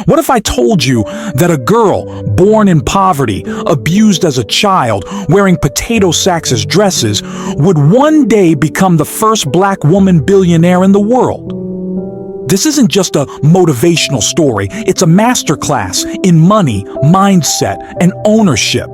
What if I told you that a girl born in poverty, abused as a child, wearing potato sacks as dresses, would one day become the first black woman billionaire in the world? This isn't just a motivational story, it's a masterclass in money, mindset, and ownership.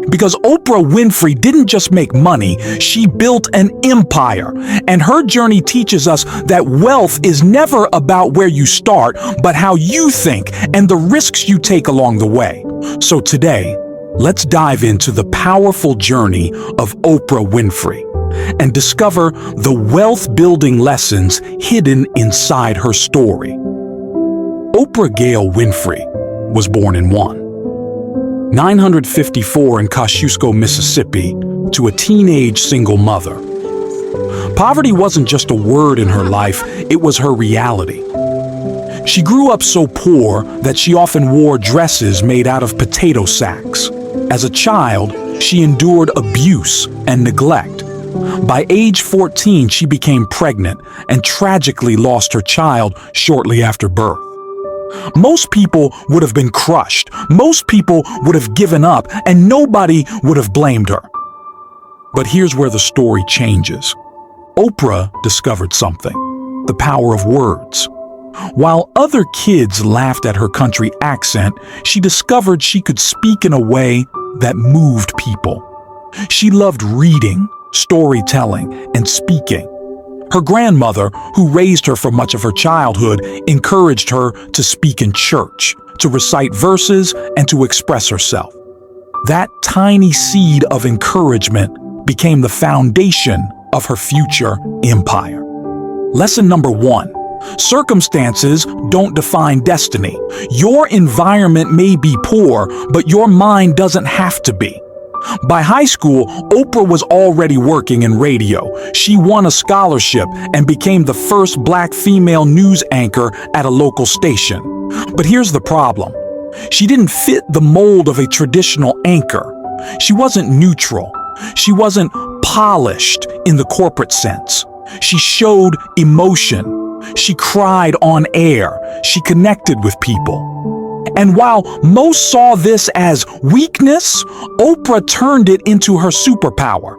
Because Oprah Winfrey didn't just make money, she built an empire. And her journey teaches us that wealth is never about where you start, but how you think and the risks you take along the way. So today, let's dive into the powerful journey of Oprah Winfrey and discover the wealth-building lessons hidden inside her story. Oprah Gail Winfrey was born in 954 in Kosciuszko, Mississippi, to a teenage single mother. Poverty wasn't just a word in her life, it was her reality. She grew up so poor that she often wore dresses made out of potato sacks. As a child, she endured abuse and neglect. By age 14, she became pregnant and tragically lost her child shortly after birth. Most people would have been crushed. Most people would have given up, and nobody would have blamed her. But here's where the story changes. Oprah discovered something: the power of words. While other kids laughed at her country accent, she discovered she could speak in a way that moved people. She loved reading, storytelling, and speaking. Her grandmother, who raised her for much of her childhood, encouraged her to speak in church, to recite verses, and to express herself. That tiny seed of encouragement became the foundation of her future empire. Lesson number 1. Circumstances don't define destiny. Your environment may be poor, but your mind doesn't have to be. By high school, Oprah was already working in radio. She won a scholarship and became the first black female news anchor at a local station. But here's the problem. She didn't fit the mold of a traditional anchor. She wasn't neutral. She wasn't polished in the corporate sense. She showed emotion. She cried on air. She connected with people. And while most saw this as weakness, Oprah turned it into her superpower.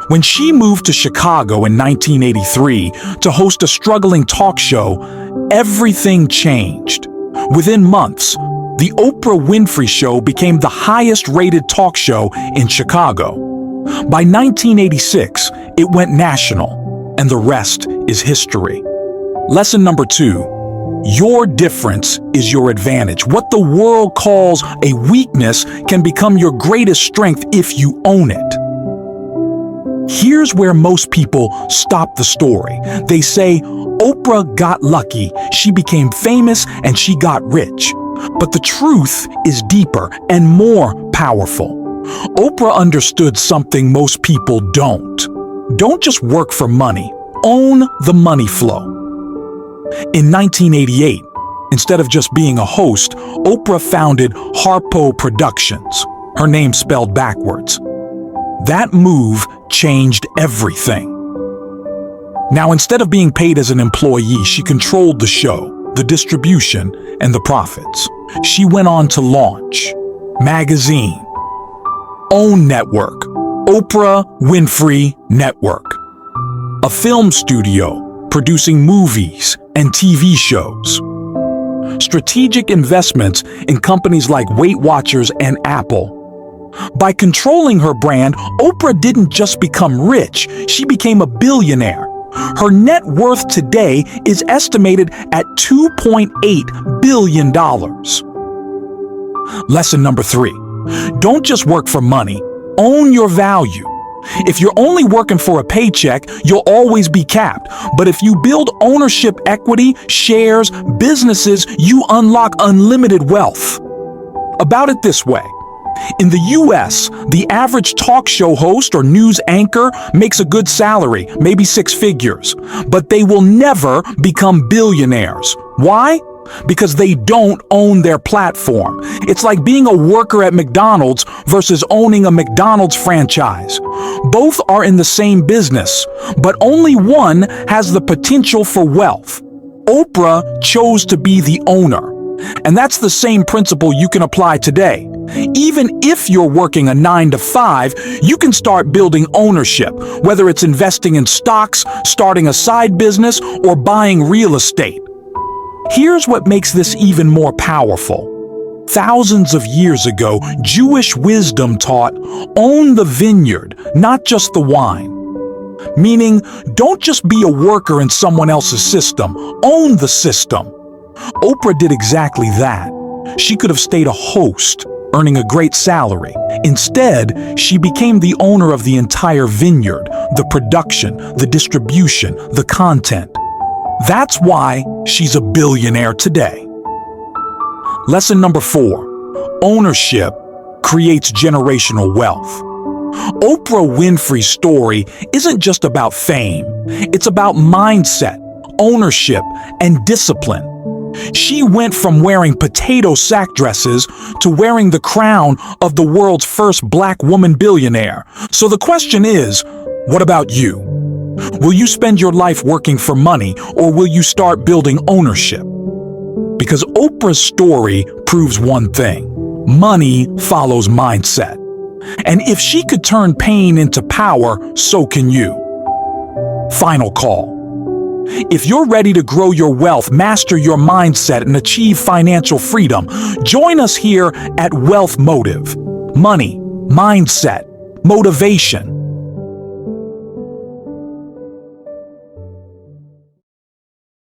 When she moved to Chicago in 1983 to host a struggling talk show, everything changed. Within months, the Oprah Winfrey Show became the highest-rated talk show in Chicago. By 1986, it went national, and the rest is history. Lesson number 2. Your difference is your advantage. What the world calls a weakness can become your greatest strength if you own it. Here's where most people stop the story. They say, Oprah got lucky, she became famous, and she got rich. But the truth is deeper and more powerful. Oprah understood something most people don't. Don't just work for money. Own the money flow. In 1988, instead of just being a host, Oprah founded Harpo Productions, her name spelled backwards. That move changed everything. Now, instead of being paid as an employee, she controlled the show, the distribution, and the profits. She went on to launch magazine, OWN Network, Oprah Winfrey Network, a film studio producing movies and TV shows, strategic investments in companies like Weight Watchers and Apple. By controlling her brand, Oprah didn't just become rich, she became a billionaire. Her net worth today is estimated at $2.8 billion. Lesson number 3. Don't just work for money, own your value. If you're only working for a paycheck, you'll always be capped. But if you build ownership equity, shares, businesses, you unlock unlimited wealth. About it this way. In the US, the average talk show host or news anchor makes a good salary, maybe 6 figures, but they will never become billionaires. Why? Because they don't own their platform. It's like being a worker at McDonald's versus owning a McDonald's franchise. Both are in the same business, but only one has the potential for wealth. Oprah chose to be the owner. And that's the same principle you can apply today. Even if you're working a 9 to 5, you can start building ownership, whether it's investing in stocks, starting a side business, or buying real estate. Here's what makes this even more powerful. Thousands of years ago, Jewish wisdom taught, own the vineyard, not just the wine. Meaning, don't just be a worker in someone else's system, own the system. Oprah did exactly that. She could have stayed a host, earning a great salary. Instead, she became the owner of the entire vineyard, the production, the distribution, the content. That's why she's a billionaire today. Lesson number 4. Ownership creates generational wealth. Oprah Winfrey's story isn't just about fame. It's about mindset, ownership, and discipline. She went from wearing potato sack dresses to wearing the crown of the world's first black woman billionaire. So the question is, what about you? Will you spend your life working for money, or will you start building ownership? Because Oprah's story proves one thing: money follows mindset. And if she could turn pain into power, so can you. Final call. If you're ready to grow your wealth, master your mindset, and achieve financial freedom, join us here at Wealth Motive. Money, mindset, motivation.